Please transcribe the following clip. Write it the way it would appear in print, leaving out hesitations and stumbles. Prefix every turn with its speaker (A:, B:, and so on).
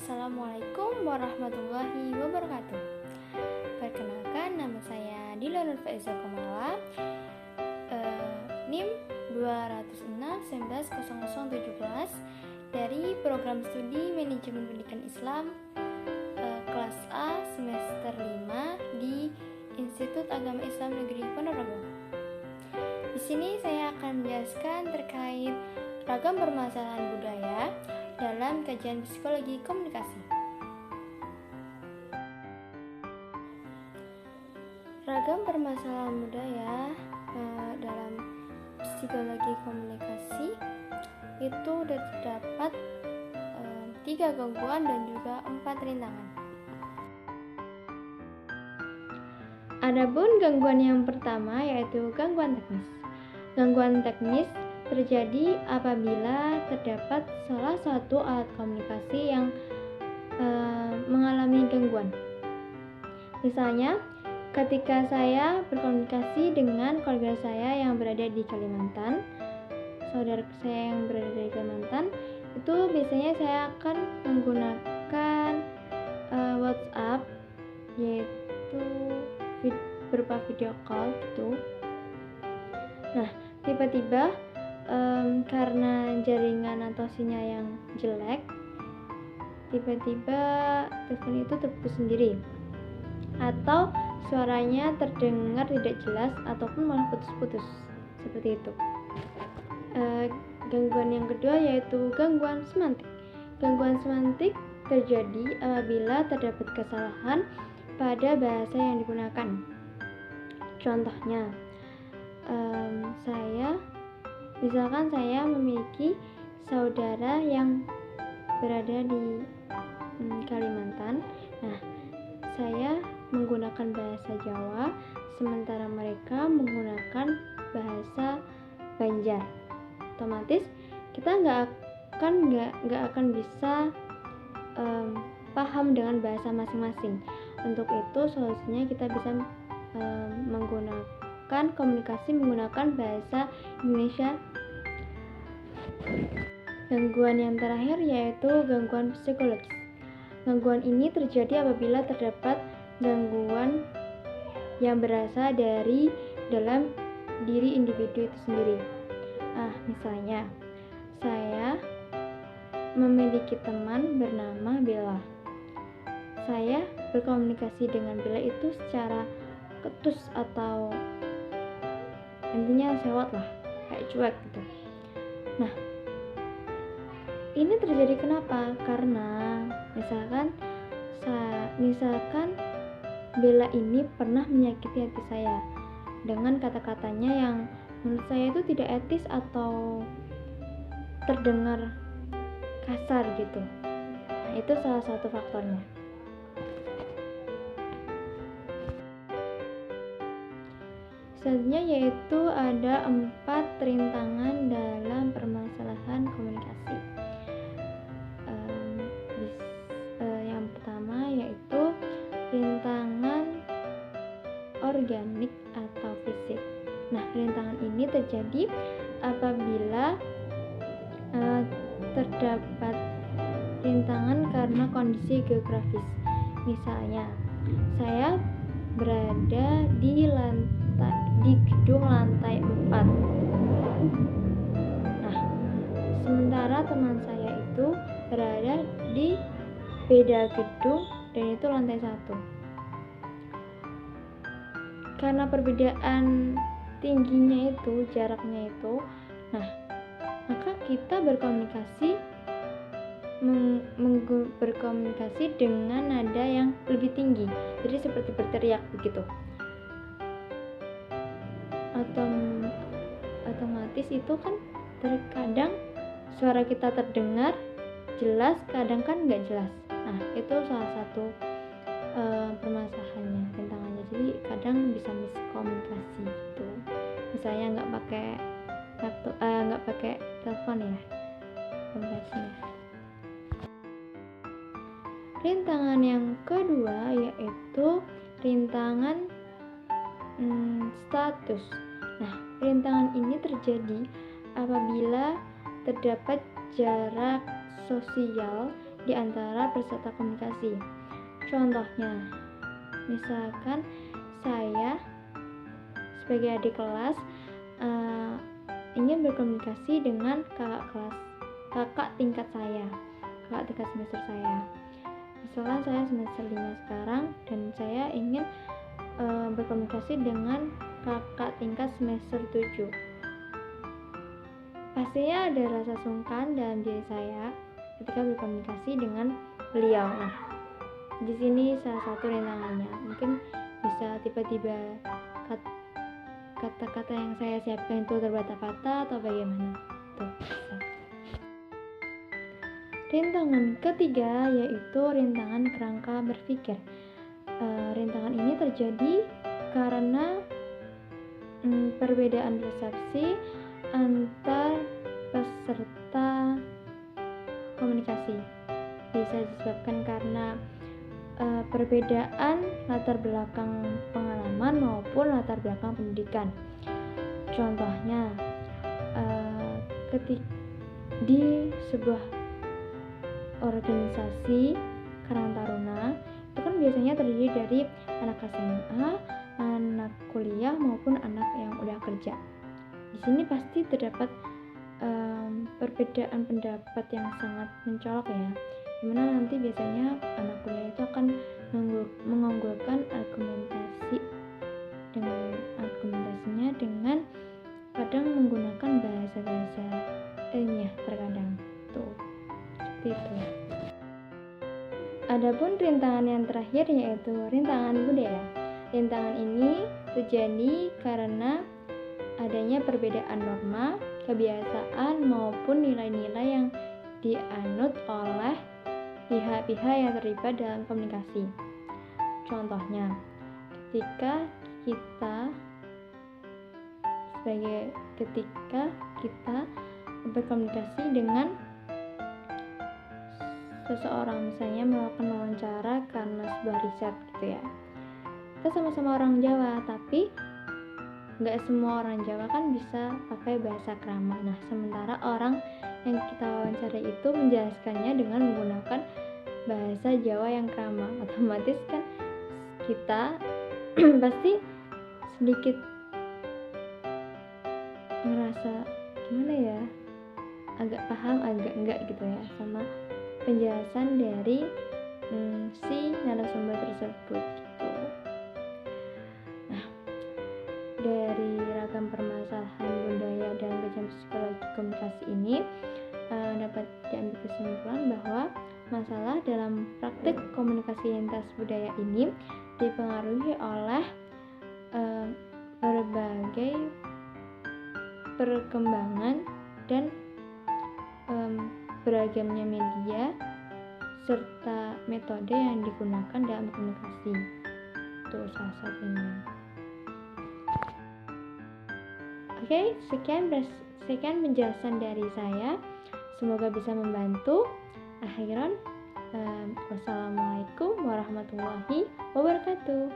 A: Assalamualaikum warahmatullahi wabarakatuh. Perkenalkan, nama saya Dila Nur Faiza Kamala, NIM 206-190017 dari Program Studi Manajemen Pendidikan Islam kelas A semester 5 di Institut Agama Islam Negeri Ponorogo. Di sini saya akan menjelaskan terkait ragam permasalahan budaya dalam kajian psikologi komunikasi. Ragam permasalahan budaya dalam psikologi komunikasi itu terdapat 3 gangguan dan juga 4 rintangan. Adapun gangguan yang pertama yaitu gangguan teknis. Gangguan teknis terjadi apabila terdapat salah satu alat komunikasi yang mengalami gangguan. Misalnya, ketika saya berkomunikasi dengan keluarga saya yang berada di Kalimantan, saudara saya yang berada di Kalimantan, itu biasanya saya akan menggunakan WhatsApp, yaitu berupa video call gitu. Nah, tiba-tiba karena jaringan atau sinyal yang jelek, tiba-tiba telepon itu terputus sendiri, atau suaranya terdengar tidak jelas ataupun malah putus-putus, seperti itu. Gangguan yang kedua yaitu gangguan semantik. Gangguan semantik terjadi apabila terdapat kesalahan pada bahasa yang digunakan. Contohnya, misalkan saya memiliki saudara yang berada di Kalimantan. Nah, saya menggunakan bahasa Jawa, sementara mereka menggunakan bahasa Banjar. Otomatis kita nggak akan bisa paham dengan bahasa masing-masing. Untuk itu solusinya kita bisa menggunakan komunikasi menggunakan bahasa Indonesia. Gangguan yang terakhir yaitu gangguan psikologis. Gangguan ini terjadi apabila terdapat gangguan yang berasal dari dalam diri individu itu sendiri. Misalnya, saya memiliki teman bernama Bella. Saya berkomunikasi dengan Bella itu secara ketus atau intinya sewot lah, kayak cuek gitu. Nah, ini terjadi kenapa? Karena misalkan Bella ini pernah menyakiti hati saya dengan kata-katanya yang menurut saya itu tidak etis atau terdengar kasar gitu. Nah, itu salah satu faktornya. Selanjutnya yaitu ada 4 rintangan dalam permasalahan komunikasi. Yang pertama yaitu rintangan organik atau fisik. Nah, rintangan ini terjadi apabila terdapat rintangan karena kondisi geografis. Misalnya, saya berada di gedung lantai 4. Nah, sementara teman saya itu berada di beda gedung dan itu lantai 1. Karena perbedaan tingginya itu, jaraknya itu, nah, maka kita berkomunikasi dengan nada yang lebih tinggi, jadi seperti berteriak begitu. Otomatis itu kan terkadang suara kita terdengar jelas, kadang kan nggak jelas. Nah, itu salah satu permasalahannya, rintangannya. Jadi kadang bisa miskomunikasi gitu. Misalnya nggak pakai telepon ya komunikasinya. Rintangan yang kedua yaitu rintangan status. Nah, rintangan ini terjadi apabila terdapat jarak sosial di antara peserta komunikasi. Contohnya, misalkan saya sebagai adik kelas ingin berkomunikasi dengan kakak tingkat semester saya. Misalkan saya semester 5 sekarang dan saya ingin berkomunikasi dengan kakak tingkat semester 7. Pastinya ada rasa sungkan dalam diri saya ketika berkomunikasi dengan beliau. Nah, di sini salah satu rintangannya. Mungkin bisa tiba-tiba kata-kata yang saya siapkan itu terbata-bata atau bagaimana. Tuh, bisa. Rintangan ketiga yaitu rintangan kerangka berpikir. Rintangan ini terjadi karena perbedaan persepsi antar peserta komunikasi. Bisa disebabkan karena perbedaan latar belakang pengalaman maupun latar belakang pendidikan. Contohnya, ketika di sebuah organisasi Karang Taruna itu kan biasanya terdiri dari anak SMA, anak kuliah maupun anak yang udah kerja. Di sini pasti terdapat perbedaan pendapat yang sangat mencolok ya, dimana nanti biasanya anak kuliah itu akan mengunggulkan argumentasinya dengan kadang menggunakan bahasa-bahasa ilmiah terkadang tuh seperti itu. Adapun rintangan yang terakhir yaitu rintangan budaya. Rintangan ini terjadi karena adanya perbedaan norma, kebiasaan maupun nilai-nilai yang dianut oleh pihak-pihak yang terlibat dalam komunikasi. Contohnya, ketika kita berkomunikasi dengan seseorang, misalnya melakukan wawancara karena sebuah riset gitu ya. Kita sama-sama orang Jawa, tapi nggak semua orang Jawa kan bisa pakai bahasa krama. Nah, sementara orang yang kita wawancarai itu menjelaskannya dengan menggunakan bahasa Jawa yang krama, otomatis kan kita pasti sedikit ngerasa gimana ya, agak paham agak enggak gitu ya sama penjelasan dari si narasumber tersebut gitu. Nah, dari ragam permasalahan budaya dan kajian psikologi komunikasi ini dapat diambil kesimpulan bahwa masalah dalam praktik komunikasi lintas budaya ini dipengaruhi oleh berbagai perkembangan dan beragamnya media serta metode yang digunakan dalam komunikasi. Itu salah satunya. Oke, sekian penjelasan dari saya. Semoga bisa membantu. Akhiran, wassalamualaikum warahmatullahi wabarakatuh.